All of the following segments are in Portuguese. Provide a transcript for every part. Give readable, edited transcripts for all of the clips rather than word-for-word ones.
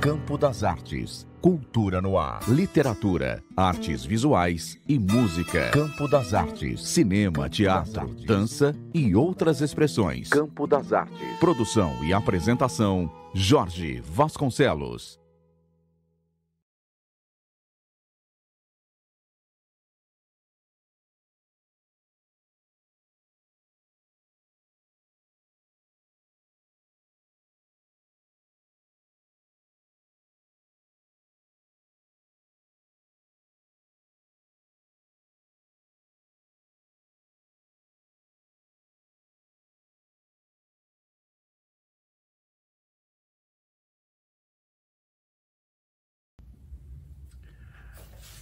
Campo das Artes. Cultura no ar. Literatura, artes visuais e música. Campo das Artes. Cinema, teatro, dança e outras expressões. Campo das Artes. Produção e apresentação, Jorge Vasconcelos.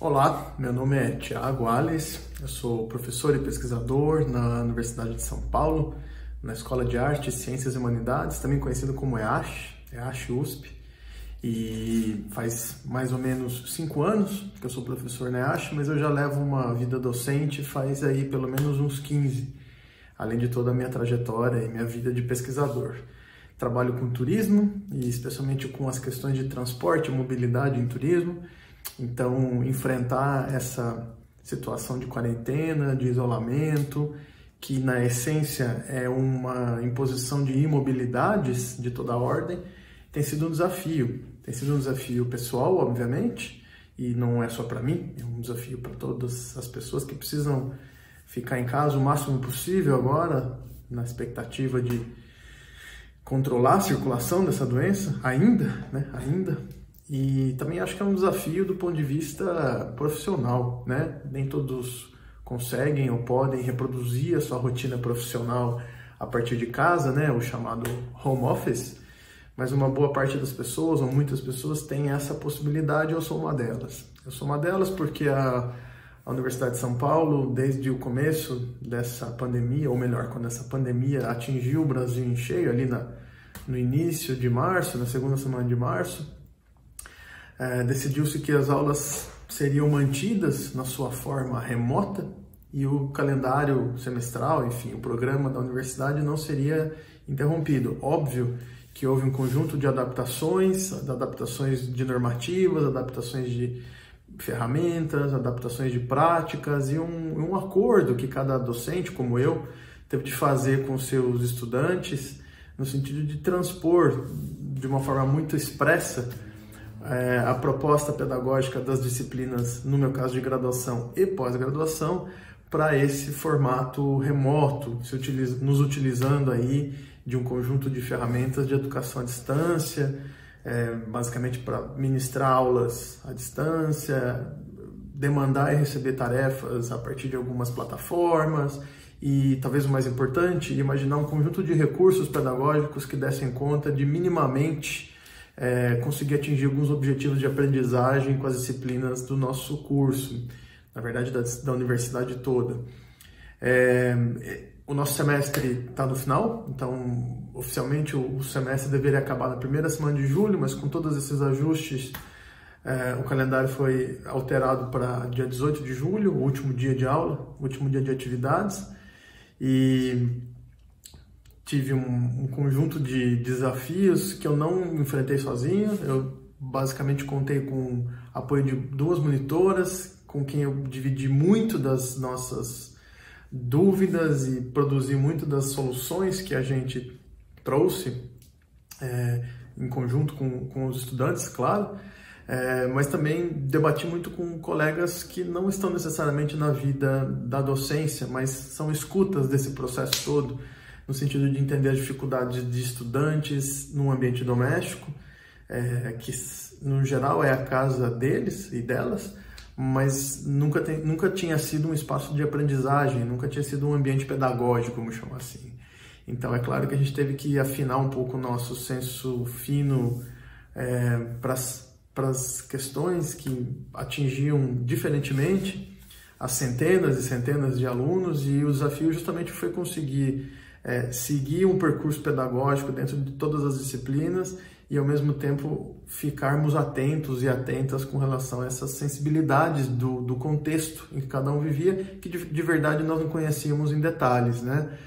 Olá, meu nome é Thiago Ales, eu sou professor e pesquisador na Universidade de São Paulo, na Escola de Artes, Ciências e Humanidades, também conhecido como EASH USP, e faz mais ou menos 5 anos que eu sou professor na EASH, mas eu já levo uma vida docente faz aí pelo menos uns 15, além de toda a minha trajetória e minha vida de pesquisador. Trabalho com turismo, e especialmente com as questões de transporte e mobilidade em turismo. Então, enfrentar essa situação de quarentena, de isolamento, que na essência é uma imposição de imobilidades de toda a ordem, tem sido um desafio. Tem sido um desafio pessoal, obviamente, e não é só para mim, é um desafio para todas as pessoas que precisam ficar em casa o máximo possível agora, na expectativa de controlar a circulação dessa doença, ainda. E também acho que é um desafio do ponto de vista profissional, né? Nem todos conseguem ou podem reproduzir a sua rotina profissional a partir de casa, né? O chamado home office, mas uma boa parte das pessoas, ou muitas pessoas, têm essa possibilidade. Eu sou uma delas. Eu sou uma delas porque a Universidade de São Paulo, desde o começo dessa pandemia, ou melhor, quando essa pandemia atingiu o Brasil em cheio, ali no início de março, na segunda semana de março, decidiu-se que as aulas seriam mantidas na sua forma remota e o calendário semestral, enfim, o programa da universidade não seria interrompido. Óbvio que houve um conjunto de adaptações de normativas, adaptações de ferramentas, adaptações de práticas e um acordo que cada docente, como eu, teve de fazer com seus estudantes no sentido de transpor de uma forma muito expressa a proposta pedagógica das disciplinas, no meu caso de graduação e pós-graduação, para esse formato remoto, nos utilizando aí de um conjunto de ferramentas de educação à distância, basicamente para ministrar aulas à distância, demandar e receber tarefas a partir de algumas plataformas e, talvez o mais importante, imaginar um conjunto de recursos pedagógicos que dessem conta de minimamente conseguir atingir alguns objetivos de aprendizagem com as disciplinas do nosso curso, na verdade da universidade toda. O nosso semestre está no final, então oficialmente o semestre deveria acabar na primeira semana de julho, mas com todos esses ajustes o calendário foi alterado para dia 18 de julho, o último dia de aula, o último dia de atividades, e tive um conjunto de desafios que eu não enfrentei sozinho. Eu basicamente contei com o apoio de 2 monitoras, com quem eu dividi muito das nossas dúvidas e produzi muito das soluções que a gente trouxe em conjunto com os estudantes, claro, mas também debati muito com colegas que não estão necessariamente na vida da docência, mas são escutas desse processo todo, no sentido de entender as dificuldades de estudantes num ambiente doméstico, que no geral é a casa deles e delas, mas nunca tinha sido um espaço de aprendizagem, nunca tinha sido um ambiente pedagógico, vamos chamar assim. Então é claro que a gente teve que afinar um pouco o nosso senso fino para as questões que atingiam diferentemente as centenas e centenas de alunos, e o desafio justamente foi conseguir seguir um percurso pedagógico dentro de todas as disciplinas e, ao mesmo tempo, ficarmos atentos e atentas com relação a essas sensibilidades do contexto em que cada um vivia, que de verdade nós não conhecíamos em detalhes, né?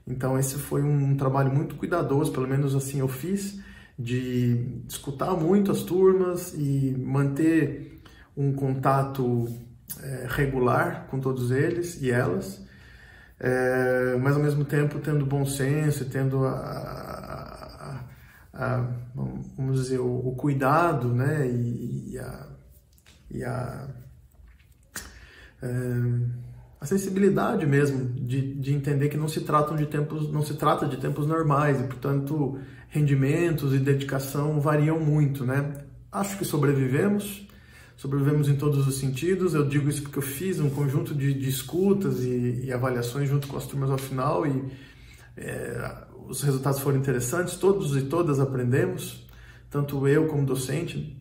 Então esse foi um trabalho muito cuidadoso, pelo menos assim eu fiz, de escutar muito as turmas e manter um contato regular com todos eles e elas, mas ao mesmo tempo tendo bom senso, tendo vamos dizer, o cuidado, né, a sensibilidade mesmo de entender que não se trata de tempos normais e, portanto, rendimentos e dedicação variam muito, né? Acho que sobrevivemos em todos os sentidos. Eu digo isso porque eu fiz um conjunto de escutas e avaliações junto com as turmas ao final e os resultados foram interessantes. Todos e todas aprendemos, tanto eu como docente,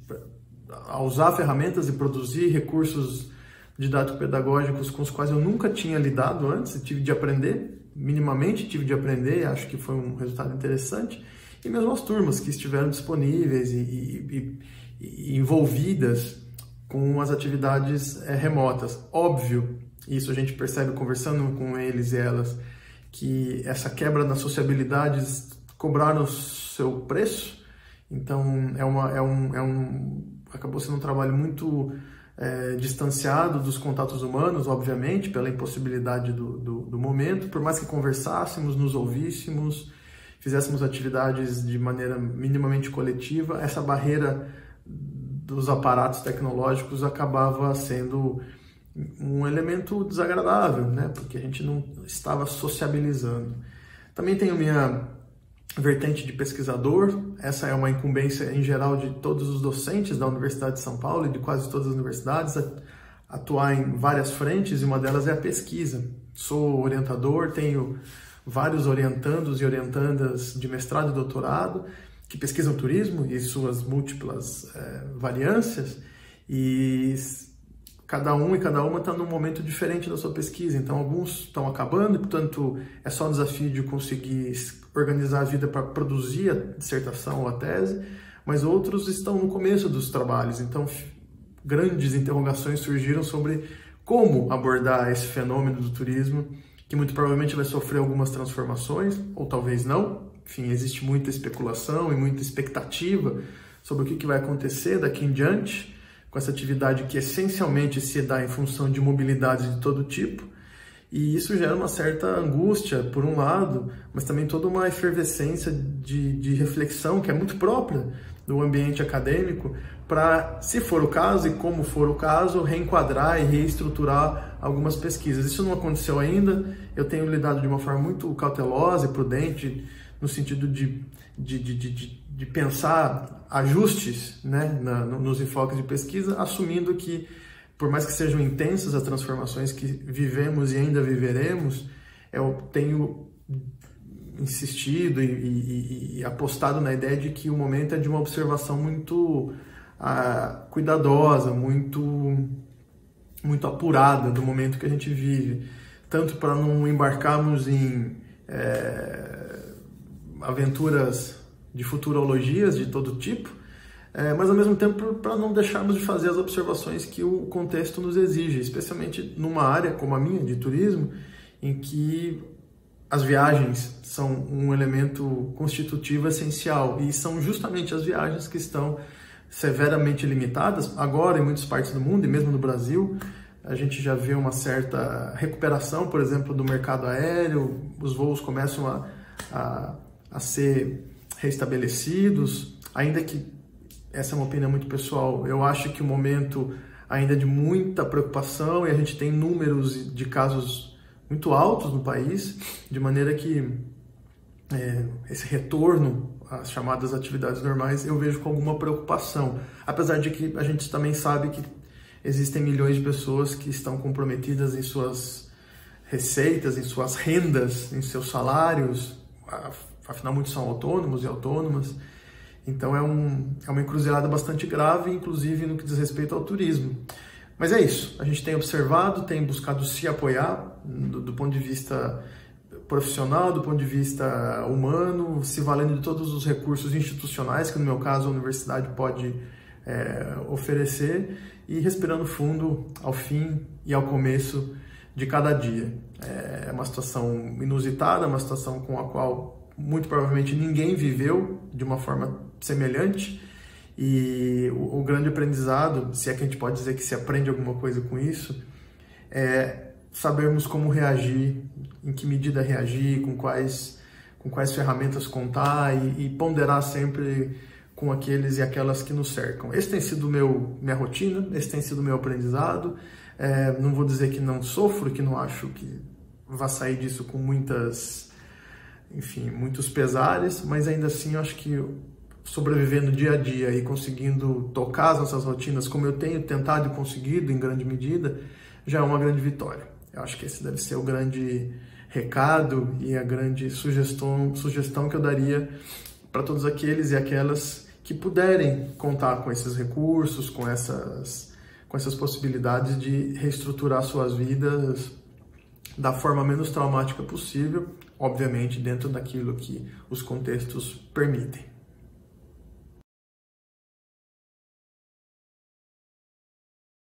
a usar ferramentas e produzir recursos didático-pedagógicos com os quais eu nunca tinha lidado antes, tive de aprender, minimamente tive de aprender, acho que foi um resultado interessante, e mesmo as turmas que estiveram disponíveis e envolvidas com as atividades remotas. Óbvio, isso a gente percebe conversando com eles e elas, que essa quebra nas sociabilidades cobraram o seu preço, então acabou sendo um trabalho muito distanciado dos contatos humanos, obviamente, pela impossibilidade do momento, por mais que conversássemos, nos ouvíssemos, fizéssemos atividades de maneira minimamente coletiva, essa barreira dos aparatos tecnológicos acabava sendo um elemento desagradável, né? Porque a gente não estava sociabilizando. Também tenho minha vertente de pesquisador, essa é uma incumbência em geral de todos os docentes da Universidade de São Paulo e de quase todas as universidades, atuar em várias frentes, e uma delas é a pesquisa. Sou orientador, tenho vários orientandos e orientandas de mestrado e doutorado que pesquisam turismo e suas múltiplas variâncias, e cada um e cada uma está num momento diferente da sua pesquisa. Então, alguns estão acabando, e, portanto, é só um desafio de conseguir organizar a vida para produzir a dissertação ou a tese, mas outros estão no começo dos trabalhos. Então, grandes interrogações surgiram sobre como abordar esse fenômeno do turismo, que muito provavelmente vai sofrer algumas transformações, ou talvez não. Enfim, existe muita especulação e muita expectativa sobre o que vai acontecer daqui em diante, com essa atividade que essencialmente se dá em função de mobilidade de todo tipo, e isso gera uma certa angústia, por um lado, mas também toda uma efervescência de reflexão que é muito própria do ambiente acadêmico, para, se for o caso e como for o caso, reenquadrar e reestruturar algumas pesquisas. Isso não aconteceu ainda, eu tenho lidado de uma forma muito cautelosa e prudente, no sentido de pensar ajustes, né, nos enfoques de pesquisa, assumindo que, por mais que sejam intensas as transformações que vivemos e ainda viveremos, eu tenho insistido e apostado na ideia de que o momento é de uma observação muito cuidadosa, muito apurada do momento que a gente vive, tanto para não embarcarmos em aventuras de futurologias de todo tipo, mas ao mesmo tempo para não deixarmos de fazer as observações que o contexto nos exige, especialmente numa área como a minha, de turismo, em que as viagens são um elemento constitutivo essencial, e são justamente as viagens que estão severamente limitadas. Agora, em muitas partes do mundo, e mesmo no Brasil, a gente já vê uma certa recuperação, por exemplo, do mercado aéreo, os voos começam a ser restabelecidos, ainda que essa é uma opinião muito pessoal. Eu acho que o momento ainda é de muita preocupação, e a gente tem números de casos muito altos no país, de maneira que esse retorno às chamadas atividades normais eu vejo com alguma preocupação, apesar de que a gente também sabe que existem milhões de pessoas que estão comprometidas em suas receitas, em suas rendas, em seus salários, afinal muitos são autônomos e autônomas. Então é uma encruzilhada bastante grave, inclusive no que diz respeito ao turismo. Mas é isso, a gente tem observado, tem buscado se apoiar do ponto de vista profissional, do ponto de vista humano, se valendo de todos os recursos institucionais que, no meu caso, a universidade pode oferecer, e respirando fundo ao fim e ao começo de cada dia. É uma situação inusitada, uma situação com a qual muito provavelmente ninguém viveu de uma forma semelhante, e o grande aprendizado, se é que a gente pode dizer que se aprende alguma coisa com isso, é sabermos como reagir, em que medida reagir, com quais ferramentas contar e ponderar sempre com aqueles e aquelas que nos cercam. Esse tem sido minha rotina, esse tem sido meu aprendizado. Não vou dizer que não sofro, que não acho que vá sair disso com muitos pesares, mas ainda assim eu acho que sobrevivendo dia a dia e conseguindo tocar as nossas rotinas como eu tenho tentado e conseguido em grande medida, já é uma grande vitória. Eu acho que esse deve ser o grande recado e a grande sugestão que eu daria para todos aqueles e aquelas que puderem contar com esses recursos, com essas possibilidades de reestruturar suas vidas da forma menos traumática possível, obviamente dentro daquilo que os contextos permitem.